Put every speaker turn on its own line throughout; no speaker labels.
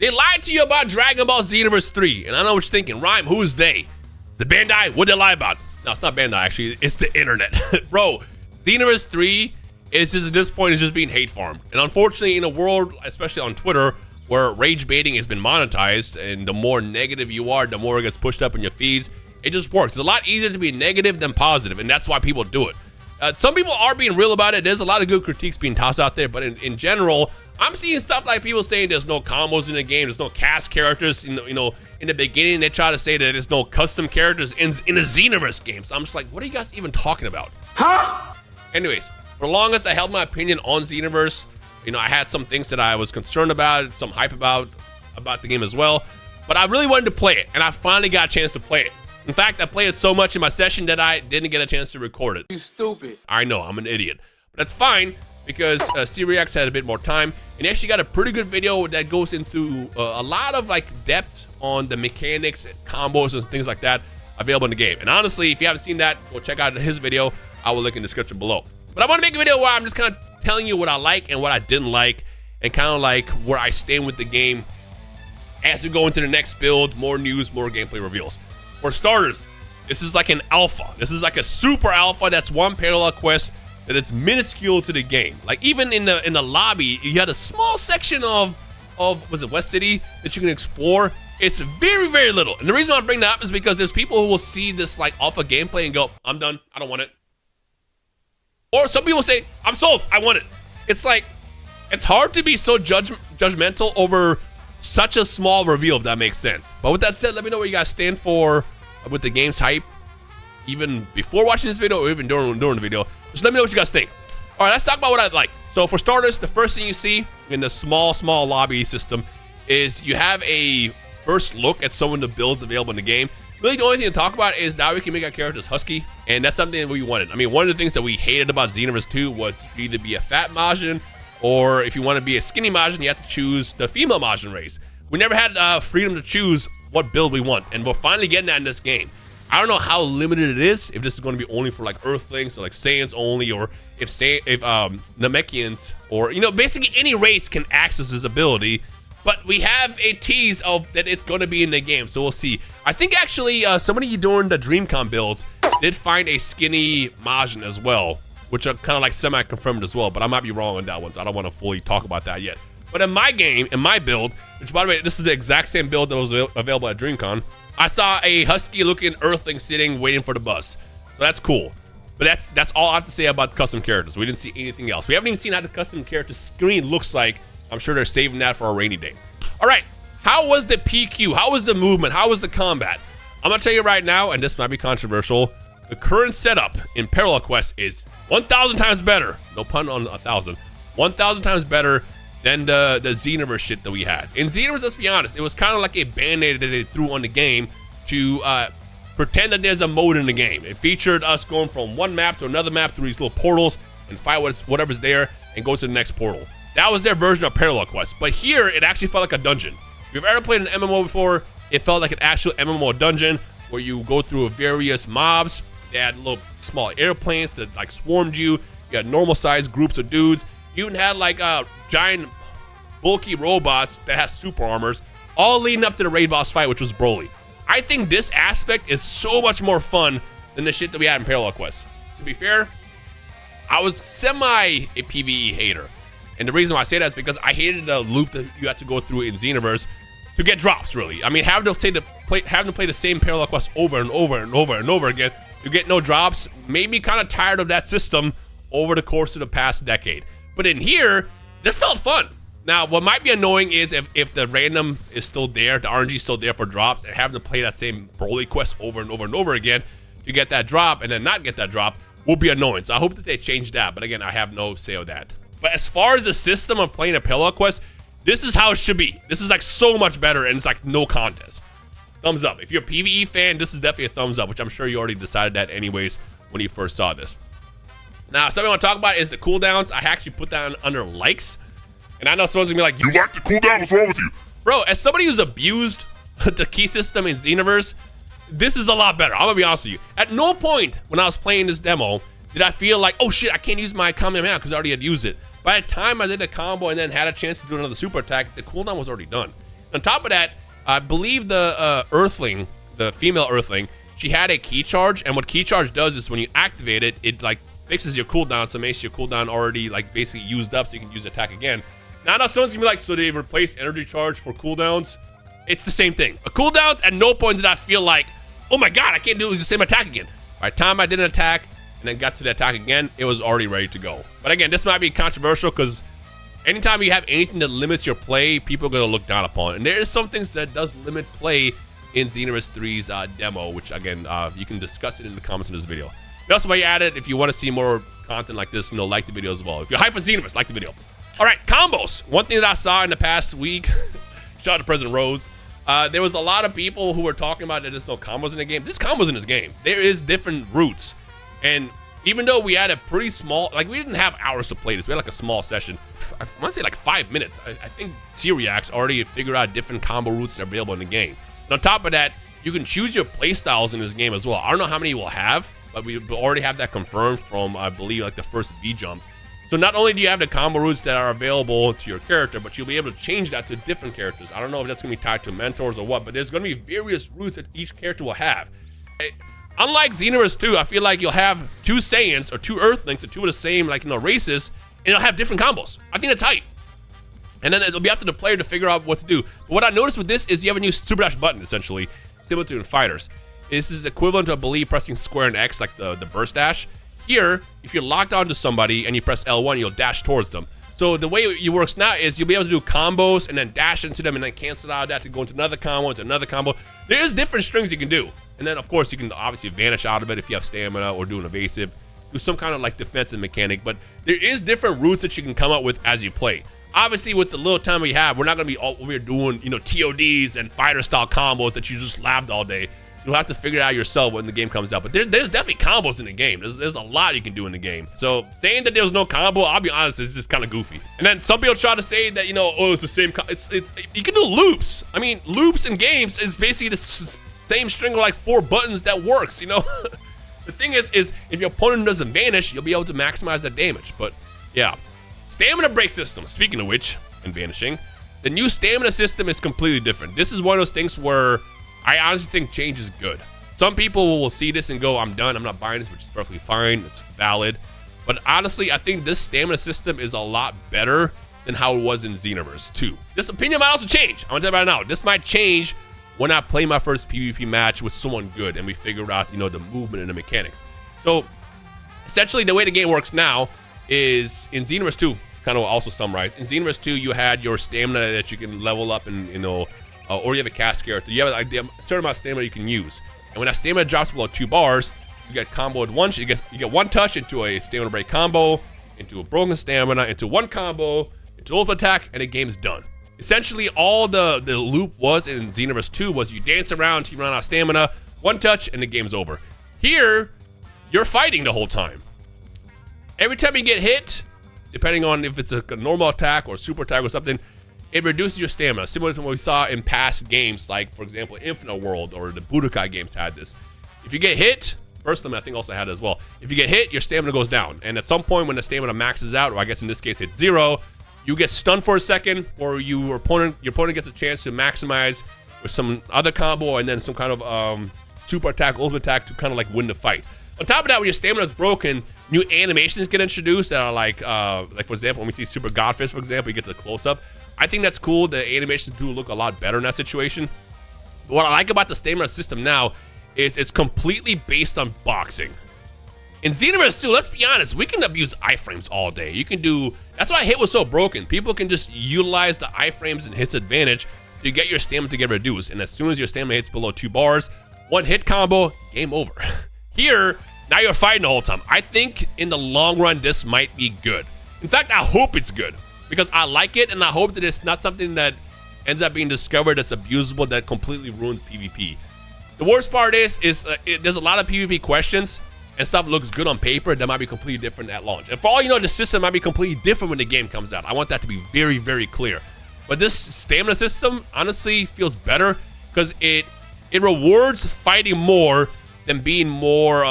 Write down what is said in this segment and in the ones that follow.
They lied to you about Dragon Ball Xenoverse 3, and I know what you're thinking. Rhyme, who's they? Is it Bandai? What'd they lie about? No, it's not Bandai, actually. It's the internet. Bro, Xenoverse 3 is just, at this point, is just being hate farmed. And unfortunately, in a world, especially on Twitter, where rage baiting has been monetized, and the more negative you are, the more it gets pushed up in your feeds, it just works. It's a lot easier to be negative than positive, and that's why people do it. Some people are being real about it. There's a lot of good critiques being tossed out there, but in general, I'm seeing stuff like people saying there's no combos in the game, there's no cast characters. In the beginning, they try to say that there's no custom characters in the Xenoverse game. So I'm just like, what are you guys even talking about? Huh? Anyways, for the longest, I held my opinion on Xenoverse. I had some things that I was concerned about, some hype about the game as well. But I really wanted to play it, and I finally got a chance to play it. In fact, I played it so much in my session that I didn't get a chance to record it.
You stupid.
I know, I'm an idiot. But that's fine, because Siriax had a bit more time, and he actually got a pretty good video that goes into a lot of depth on the mechanics and combos and things like that available in the game. And honestly, if you haven't seen that, go check out his video. I will link in the description below. But I want to make a video where I'm just kind of telling you what I like and what I didn't like, and kind of like where I stand with the game as we go into the next build, more news, more gameplay reveals. For starters, this is like an alpha. This is like a super alpha that's one parallel quest that is minuscule to the game. Like even in the lobby, you had a small section of was it West City that you can explore. It's very, very little. And the reason I bring that up is because there's people who will see this like alpha gameplay and go, I'm done, I don't want it. Or some people say, I'm sold, I want it. It's like, it's hard to be so judgmental over such a small reveal, if that makes sense. But with that said, let me know where you guys stand for with the game's hype, even before watching this video or even during the video. Just let me know what you guys think. All right, let's talk about what I like. So for starters, the first thing you see in the small lobby system is you have a first look at some of the builds available in the game. Really, the only thing to talk about is now we can make our characters husky, and that's something that we wanted. I mean, one of the things that we hated about Xenoverse 2 was you could either be a fat Majin, or if you want to be a skinny Majin, you have to choose the female Majin race. We never had freedom to choose what build we want, and we're finally getting that in this game. I don't know how limited it is, if this is going to be only for like Earthlings or like Saiyans only, or if Namekians or basically any race can access this ability. But we have a tease of that it's going to be in the game, so we'll see. I think actually somebody during the DreamCon builds did find a skinny Majin as well, which are kind of like semi-confirmed as well, but I might be wrong on that one, so I don't want to fully talk about that yet. But in my game, in my build, which by the way, this is the exact same build that was available at DreamCon, I saw a husky-looking Earthling sitting, waiting for the bus. So that's cool. But that's all I have to say about custom characters. We didn't see anything else. We haven't even seen how the custom character screen looks like. I'm sure they're saving that for a rainy day. All right, how was the PQ? How was the movement? How was the combat? I'm gonna tell you right now, and this might be controversial, the current setup in Parallel Quest is 1,000 times better. No pun on 1,000. 1,000 times better than the Xenoverse shit that we had. In Xenoverse, let's be honest, it was kind of like a band-aid that they threw on the game to pretend that there's a mode in the game. It featured us going from one map to another map through these little portals and fight whatever's there and go to the next portal. That was their version of Parallel Quest. But here, it actually felt like a dungeon. If you've ever played an MMO before, it felt like an actual MMO dungeon where you go through various mobs. They had little small airplanes that like swarmed you. You had normal-sized groups of dudes. You even had like giant, bulky robots that had super armors, all leading up to the raid boss fight, which was Broly. I think this aspect is so much more fun than the shit that we had in Parallel Quest. To be fair, I was a PvE hater. And the reason why I say that is because I hated the loop that you had to go through in Xenoverse to get drops, really. I mean, having to play the same Parallel Quest over and over and over and over again to get no drops made me kind of tired of that system over the course of the past decade. But in here, this felt fun. Now, what might be annoying is if the random is still there, the RNG is still there for drops, and having to play that same Broly quest over and over and over again to get that drop and then not get that drop will be annoying. So I hope that they change that. But again, I have no say on that. But as far as the system of playing a Parallel Quest, this is how it should be. This is like so much better, and it's like no contest. Thumbs up. If you're a PvE fan, this is definitely a thumbs up, which I'm sure you already decided that anyways when you first saw this. Now, something I want to talk about is the cooldowns. I actually put that under likes. And I know someone's gonna be like,
you like the cooldown? What's wrong with you?
Bro, as somebody who's abused the key system in Xenoverse, this is a lot better. I'm gonna be honest with you. At no point when I was playing this demo did I feel like, oh shit, I can't use my Kamehameha because I already had used it. By the time I did a combo and then had a chance to do another super attack, the cooldown was already done. On top of that, I believe the Earthling, the female Earthling, she had a key charge, and what key charge does is when you activate it, it like fixes your cooldown, so it makes your cooldown already like basically used up, so you can use the attack again. Now someone's gonna be like, so they replaced energy charge for cooldowns? It's the same thing. Cooldowns, at no point did I feel like, oh my god, I can't do the same attack again. By the time I did an attack and then got to the attack again, it was already ready to go. But again, this might be controversial because anytime you have anything that limits your play, people are gonna look down upon it. And there is some things that does limit play in Xenoverse 3's demo, which again, you can discuss it in the comments in this video. Also, while you're at it, if you want to see more content like this, like the video as well. If you're hyped for Xenoverse, like the video. All right, combos. One thing that I saw in the past week, shout out to President Rose, there was a lot of people who were talking about that there's no combos in the game. There's combos in this game. There is different routes. And even though we had a pretty small, like we didn't have hours to play this, we had like a small session. I want to say like 5 minutes. I think Cyriax already figured out different combo routes that are available in the game. And on top of that, you can choose your play styles in this game as well. I don't know how many we'll have, but we already have that confirmed from, I believe, like the first V-Jump. So not only do you have the combo routes that are available to your character, but you'll be able to change that to different characters. I don't know if that's going to be tied to mentors or what, but there's going to be various routes that each character will have. Unlike Xenoverse 2, I feel like you'll have 2 Saiyans or 2 Earthlings or 2 of the same, like, races, and they'll have different combos. I think that's hype. And then it'll be up to the player to figure out what to do. But what I noticed with this is you have a new super dash button, essentially, similar to in fighters. This is equivalent to, I believe, pressing square and X, like the burst dash. Here, if you're locked onto somebody and you press L1, you'll dash towards them. So the way it works now is you'll be able to do combos and then dash into them and then cancel out that to go into another combo, into another combo. There's different strings you can do. And then, of course, you can obviously vanish out of it if you have stamina or do an evasive. Do some kind of like defensive mechanic. But there is different routes that you can come up with as you play. Obviously, with the little time we have, we're not going to be all over here doing, TODs and fighter-style combos that you just labbed all day. You'll have to figure it out yourself when the game comes out. But there's definitely combos in the game. There's a lot you can do in the game. So saying that there was no combo, I'll be honest, it's just kind of goofy. And then some people try to say that, oh, it's the same. You can do loops. I mean, loops in games is basically the same string of like 4 buttons that works, The thing is if your opponent doesn't vanish, you'll be able to maximize that damage. But yeah. Stamina break system, speaking of which, and vanishing, the new stamina system is completely different. This is one of those things where I honestly think change is good. Some people will see this and go, I'm done, I'm not buying this, which is perfectly fine, it's valid. But honestly, I think this stamina system is a lot better than how it was in Xenoverse 2. This opinion might also change. I'm gonna tell you right now, this might change when I play my first PvP match with someone good and we figure out, the movement and the mechanics. So, essentially, the way the game works now is in Xenoverse 2, kind of also summarize. In Xenoverse 2, you had your stamina that you can level up and, or you have a cast character. You have like a certain amount of stamina you can use. And when that stamina drops below 2 bars, you get comboed once. You get 1 touch into a stamina break combo, into a broken stamina, into 1 combo, into ultimate attack, and the game's done. Essentially, all the loop was in Xenoverse 2 was you dance around till you run out of stamina, 1 touch, and the game's over. Here, you're fighting the whole time. Every time you get hit, depending on if it's a normal attack or super attack or something, it reduces your stamina, similar to what we saw in past games, like, for example, Infinite World or the Budokai games had this. If you get hit, First Limit I think also had it as well. If you get hit, your stamina goes down. And at some point when the stamina maxes out, or I guess in this case it's 0, you get stunned for a second, or your opponent gets a chance to maximize with some other combo and then some kind of super attack, ultimate attack to kind of like win the fight. On top of that, when your stamina is broken, new animations get introduced that are like for example, when we see Super Godfist, for example, you get the close-up. I think that's cool. The animations do look a lot better in that situation. But what I like about the stamina system now is it's completely based on boxing. In Xenoverse 2, let's be honest, we can abuse iframes all day. You can do, that's why hit was so broken. People can just utilize the iframes and hits advantage to get your stamina to get reduced. And as soon as your stamina hits below 2 bars, 1 hit combo, game over. Here, now you're fighting the whole time. I think in the long run, this might be good. In fact, I hope it's good because I like it and I hope that it's not something that ends up being discovered that's abusable that completely ruins PvP. The worst part is there's a lot of PvP questions and stuff looks good on paper that might be completely different at launch. And for all you know, the system might be completely different when the game comes out. I want that to be very, very clear. But this stamina system honestly feels better because it rewards fighting more than being more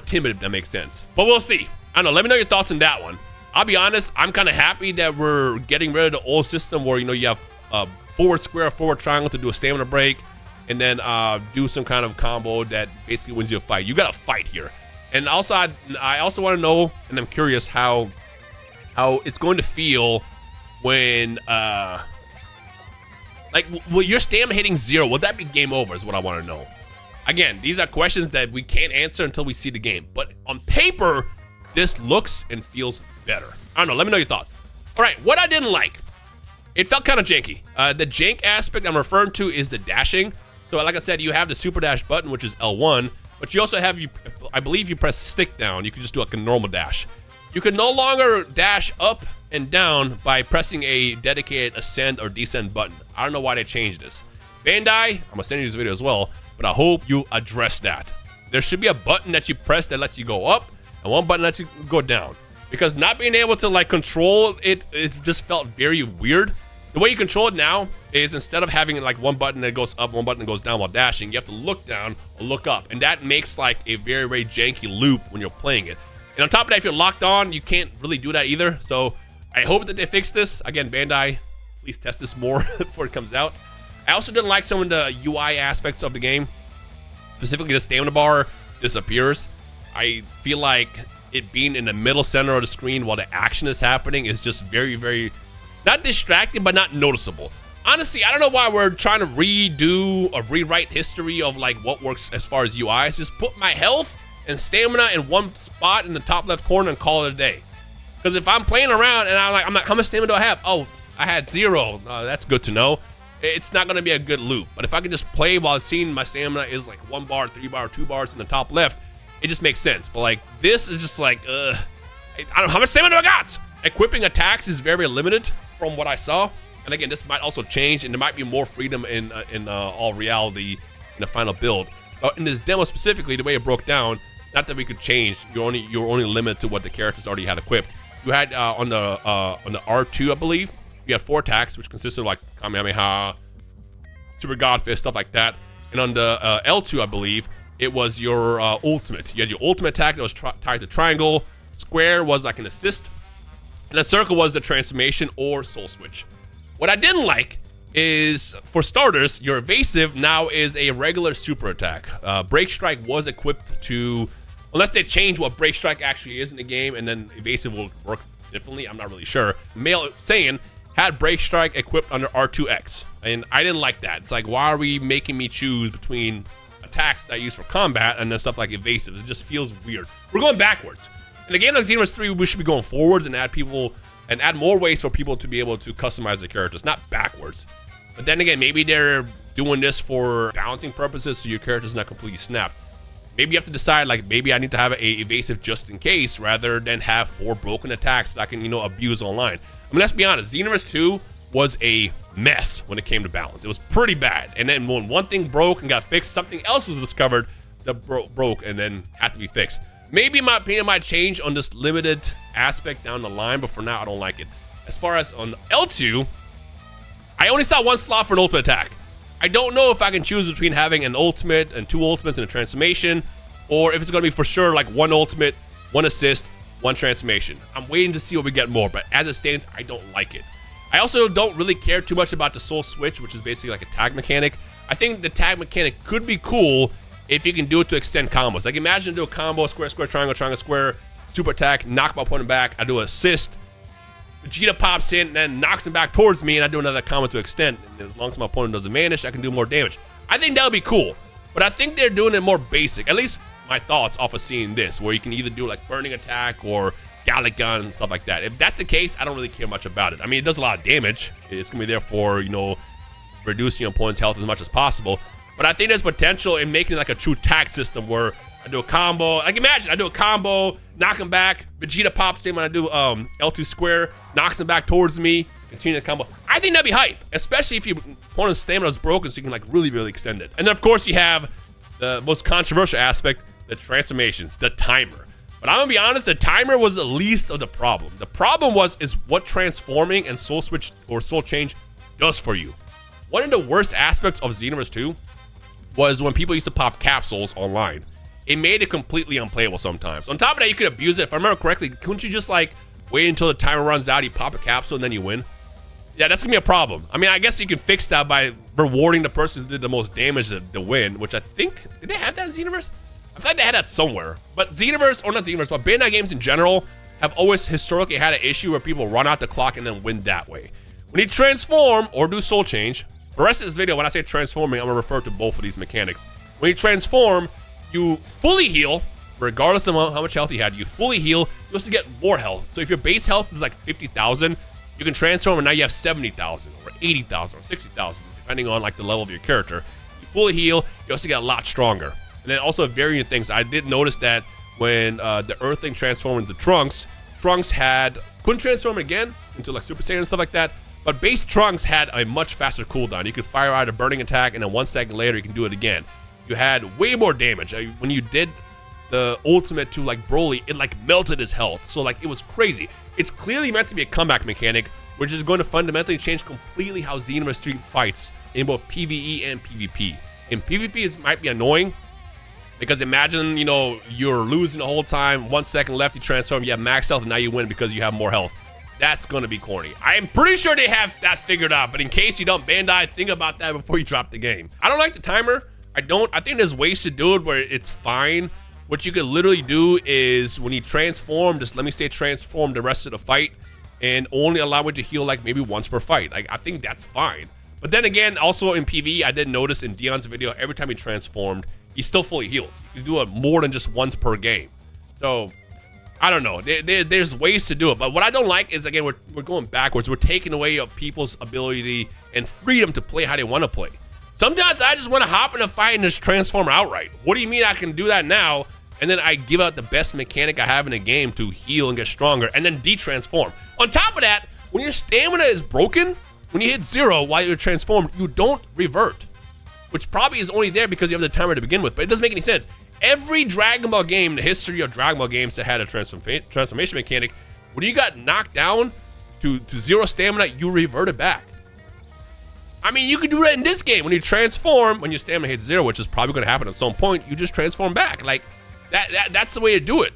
timid, if that makes sense. But we'll see. I don't know. Let me know your thoughts on that one. I'll be honest, I'm kind of happy that we're getting rid of the old system where, you have forward square or forward triangle to do a stamina break, and then do some kind of combo that basically wins you a fight. You gotta fight here. And also, I also want to know, and I'm curious how it's going to feel when like, will your stamina hitting 0, will that be game over is what I want to know. Again, these are questions that we can't answer until we see the game, but on paper, this looks and feels better. I don't know, let me know your thoughts. All right, what I didn't like, it felt kind of janky. The jank aspect I'm referring to is the dashing. So like I said, you have the super dash button, which is L1, but you also have, I believe you press stick down, you can just do like a normal dash. You can no longer dash up and down by pressing a dedicated ascend or descend button. I don't know why they changed this. Bandai, I'm gonna send you this video as well, but I hope you address that. There should be a button that you press that lets you go up, and one button that lets you go down. Because not being able to like control it, it's just felt very weird. The way you control it now is instead of having like one button that goes up, one button that goes down while dashing, you have to look down or look up. And that makes like a very, very janky loop when you're playing it. And on top of that, if you're locked on, you can't really do that either. So I hope that they fix this. Again, Bandai, please test this more before it comes out. I also didn't like some of the UI aspects of the game. Specifically, the stamina bar disappears. I feel like it being in the middle center of the screen while the action is happening is just very, very, not distracting, but not noticeable. Honestly, I don't know why we're trying to redo or rewrite history of like what works as far as UIs. Just put my health and stamina in one spot in the top left corner and call it a day. Because if I'm playing around and I'm like, how much stamina do I have? Oh, I had 0. That's good to know. It's not going to be a good loop. But if I can just play while seeing my stamina is like 1 bar, 3 bar, 2 bars in the top left, it just makes sense. But like this is just like, I don't know, how much stamina do I got? Equipping attacks is very limited from what I saw. And again, this might also change, and there might be more freedom in all reality in the final build. In this demo specifically, the way it broke down, not that we could change. You're only limited to what the characters already had equipped. You had on the R2, I believe, you had 4 attacks, which consisted of like Kamehameha, Super God Fist, stuff like that. And on the L2, I believe, it was your ultimate. You had your ultimate attack that was tied to triangle. Square was like an assist, and then circle was the transformation or soul switch. What I didn't like is, for starters, your evasive now is a regular super attack. Break Strike was equipped to, unless they change what Break Strike actually is in the game, and then evasive will work differently, I'm not really sure. Mail saying had Break Strike equipped under R2X, and I didn't like that. It's like, why are we making me choose between attacks that I use for combat and then stuff like evasive? It just feels weird. We're going backwards. In a game like Xenoverse 3, we should be going forwards and add more ways for people to be able to customize the characters, not backwards. But then again, maybe they're doing this for balancing purposes so your character's not completely snapped. Maybe you have to decide, like, maybe I need to have a evasive just in case rather than have 4 broken attacks that I can, abuse online. I mean, let's be honest, Xenoverse 2 was a mess when it came to balance. It was pretty bad. And then when one thing broke and got fixed, something else was discovered that broke and then had to be fixed. Maybe my opinion might change on this limited aspect down the line, but for now, I don't like it. As far as on L2, I only saw 1 slot for an ultimate attack. I don't know if I can choose between having an ultimate and 2 ultimates and a transformation, or if it's going to be for sure like 1 ultimate, 1 assist, 1 transformation. I'm waiting to see what we get more, but as it stands, I don't like it. I also don't really care too much about the soul switch, which is basically like a tag mechanic. I think the tag mechanic could be cool if you can do it to extend combos. Like, imagine do a combo, square, square, triangle, triangle, square, super attack, knock my opponent back, I do an assist, Vegeta pops in and then knocks him back towards me, and I do another combo to extend. And as long as my opponent doesn't vanish, I can do more damage. I think that would be cool, but I think they're doing it more basic. At least my thoughts off of seeing this, where you can either do like burning attack or Gallic gun and stuff like that. If that's the case, I don't really care much about it. I mean, it does a lot of damage. It's gonna be there for, reducing your opponent's health as much as possible. But I think there's potential in making it like a true tag system where I do a combo. Like, imagine I do a combo, knock him back, Vegeta pops in when I do L2 square, knocks him back towards me, continue the combo. I think that'd be hype, especially if your opponent's stamina is broken, so you can like really, really extend it. And then of course you have the most controversial aspect, the transformations, the timer. But I'm gonna be honest, the timer was the least of the problem. The problem is what transforming and soul switch or soul change does for you. One of the worst aspects of Xenoverse 2 was when people used to pop capsules online. It made it completely unplayable sometimes. On top of that, you could abuse it. If I remember correctly, couldn't you just like wait until the timer runs out, you pop a capsule, and then you win? Yeah, that's gonna be a problem. I mean, I guess you can fix that by rewarding the person who did the most damage to win, which I think, did they have that in Xenoverse? I feel like they had that somewhere. But Xenoverse, or not Xenoverse, but Bandai games in general have always historically had an issue where people run out the clock and then win that way. When you transform or do soul change, for the rest of this video, when I say transforming, I'm gonna refer to both of these mechanics. When you transform, you fully heal, regardless of how much health you had, you fully heal, you also get more health. So if your base health is like 50,000, you can transform and now you have 70,000 or 80,000 or 60,000, depending on like the level of your character. You fully heal, you also get a lot stronger. And then also variant things. I did notice that when the Earthling transformed into Trunks, Trunks couldn't transform again into like Super Saiyan and stuff like that, but base Trunks had a much faster cooldown. You could fire out a burning attack and then 1 second later you can do it again. You had way more damage. When you did the ultimate to like Broly, it like melted his health. So like it was crazy. It's clearly meant to be a comeback mechanic, which is going to fundamentally change completely how Xenoverse 3 fights in both PvE and PvP. In PvP, it might be annoying because imagine, you know, you're losing the whole time, 1 second left, you transform, you have max health, and now you win because you have more health. That's going to be corny. I am pretty sure they have that figured out, but in case you don't, Bandai, think about that before you drop the game. I don't like the timer. I think there's ways to do it where it's fine. What you could literally do is when you transform, just let me stay transformed the rest of the fight and only allow it to heal like maybe once per fight. Like, I think that's fine. But then again, also in PvE, I did notice in Dion's video, every time he transformed, he's still fully healed. You can do it more than just once per game. So, I don't know. There's ways to do it. But what I don't like is, again, we're going backwards. We're taking away people's ability and freedom to play how they want to play. Sometimes I just want to hop in a fight and just transform outright. What do you mean I can do that now? And then I give out the best mechanic I have in the game to heal and get stronger, and then de-transform. On top of that, when your stamina is broken, when you hit 0 while you're transformed, you don't revert. Which probably is only there because you have the timer to begin with, but it doesn't make any sense. Every Dragon Ball game in the history of Dragon Ball games that had a transformation mechanic, when you got knocked down to 0 stamina, you reverted back. I mean, you could do that in this game. When you transform, when your stamina hits 0, which is probably going to happen at some point, you just transform back. Like, that's the way to do it.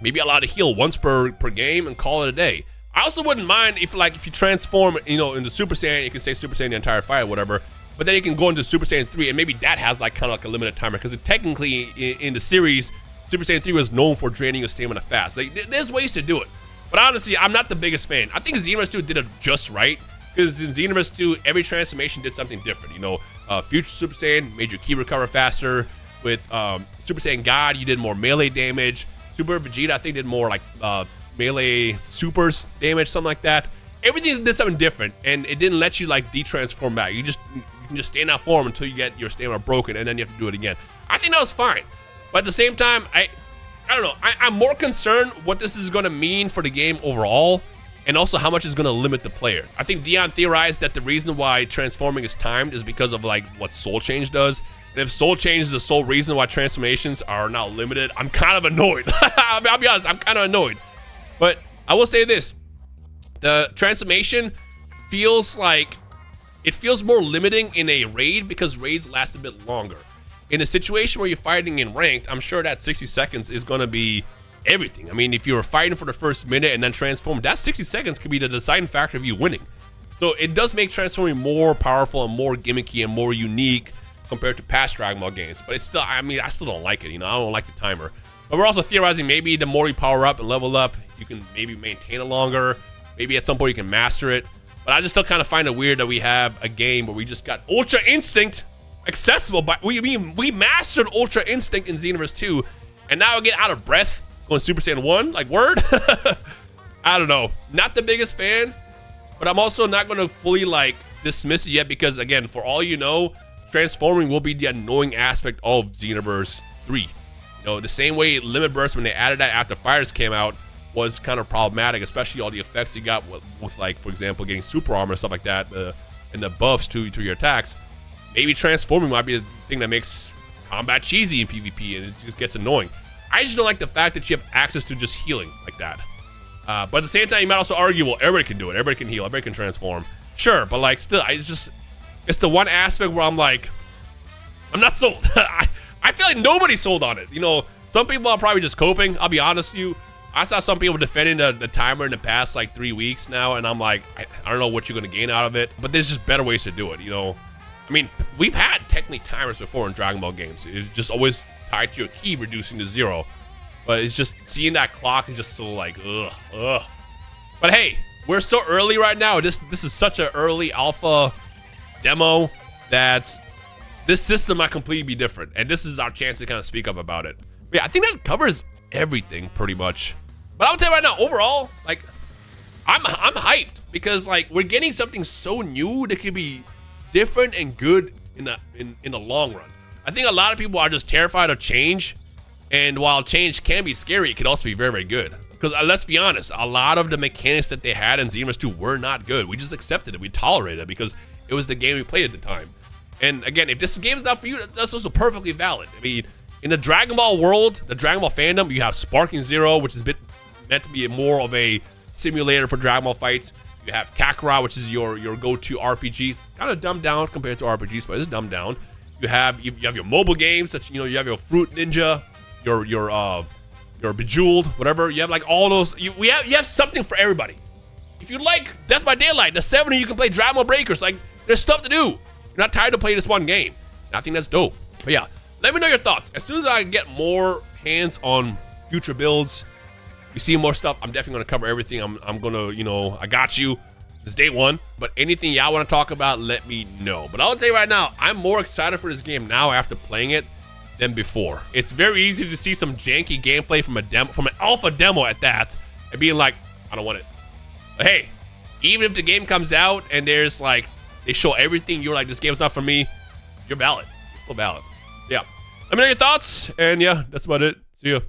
Maybe allow to heal once per game and call it a day. I also wouldn't mind if you transform, you know, into Super Saiyan, you can stay Super Saiyan the entire fight or whatever, but then you can go into Super Saiyan 3 and maybe that has like kind of like a limited timer because technically in the series, Super Saiyan 3 was known for draining your stamina fast. Like, there's ways to do it. But honestly, I'm not the biggest fan. I think Xenoverse 2 did it just right because in Xenoverse 2, every transformation did something different. You know, Future Super Saiyan made your ki recover faster. With Super Saiyan God, you did more melee damage. Super Vegeta, I think, did more like melee supers damage, something like that. Everything did something different, and it didn't let you like de-transform back. You can just stay in that form until you get your stamina broken, and then you have to do it again. I think that was fine, but at the same time, I don't know. I'm more concerned what this is going to mean for the game overall, and also how much it's going to limit the player. I think Dion theorized that the reason why transforming is timed is because of like what Soul Change does. And if Soul Change is the sole reason why transformations are now limited, I'm kind of annoyed. I'll be honest, I'm kind of annoyed. But I will say this. The transformation feels like, it feels more limiting in a raid because raids last a bit longer. In a situation where you're fighting in ranked, I'm sure that 60 seconds is going to be everything. I mean, if you're fighting for the first minute and then transform, that 60 seconds could be the deciding factor of you winning. So it does make transforming more powerful and more gimmicky and more unique compared to past Dragon Ball games, but it's still, I mean, I still don't like it, you know, I don't like the timer. But we're also theorizing maybe the more you power up and level up, you can maybe maintain it longer, maybe at some point you can master it. But I just still kind of find it weird that we have a game where we just got Ultra Instinct accessible, but we mastered Ultra Instinct in Xenoverse 2, and now I get out of breath going Super Saiyan 1, like word? I don't know, not the biggest fan, but I'm also not going to fully like dismiss it yet because again, for all you know, transforming will be the annoying aspect of Xenoverse 3. You know, the same way Limit Burst, when they added that after Fires came out, was kind of problematic, especially all the effects you got with like, for example, getting super armor and stuff like that, and the buffs to your attacks. Maybe transforming might be the thing that makes combat cheesy in PvP, and it just gets annoying. I just don't like the fact that you have access to just healing like that. But at the same time, you might also argue, well, everybody can do it. Everybody can heal. Everybody can transform. Sure, but like still, it's the one aspect where I'm like, I'm not sold. I feel like nobody's sold on it. You know, some people are probably just coping. I'll be honest with you. I saw some people defending the timer in the past like 3 weeks now, and I'm like, I don't know what you're gonna gain out of it, but there's just better ways to do it, you know? I mean, we've had technically timers before in Dragon Ball games. It's just always tied to your key reducing to 0. But it's just, seeing that clock is just so like, ugh. But hey, we're so early right now. This is such an early alpha demo that this system might completely be different. And this is our chance to kind of speak up about it. But yeah, I think that covers everything pretty much. But I'll tell you right now, overall, like, I'm hyped because like we're getting something so new that could be different and good in the long run. I think a lot of people are just terrified of change, and while change can be scary, it can also be very, very good. Because let's be honest, a lot of the mechanics that they had in Xenoverse 2 were not good. We just accepted it, we tolerated it because it was the game we played at the time. And again, if this game is not for you, that's also perfectly valid. I mean, in the Dragon Ball world, the Dragon Ball fandom, you have Sparking Zero, which is meant to be more of a simulator for Dragon Ball fights. You have Kakarot, which is your go-to RPGs. Kind of dumbed down compared to RPGs, but it's dumbed down. You have your mobile games, that you have your Fruit Ninja, your Bejeweled, whatever. You have like all those. You have something for everybody. If you like Death by Daylight, the 70 you can play Dragon Ball Breakers. Like, there's stuff to do. You're not tired to play this one game. And I think that's dope. But yeah, let me know your thoughts. As soon as I get more hands on future builds, you see more stuff, I'm definitely gonna cover everything. I'm gonna, I got you. It's day one. But anything y'all want to talk about, let me know. But I'll tell you right now, I'm more excited for this game now after playing it than before. It's very easy to see some janky gameplay from an alpha demo at that, and being like, I don't want it. But hey, even if the game comes out and there's like, they show everything, you're like, this game's not for me, you're valid. You're still valid. Yeah. Let me know your thoughts, and yeah, that's about it. See ya.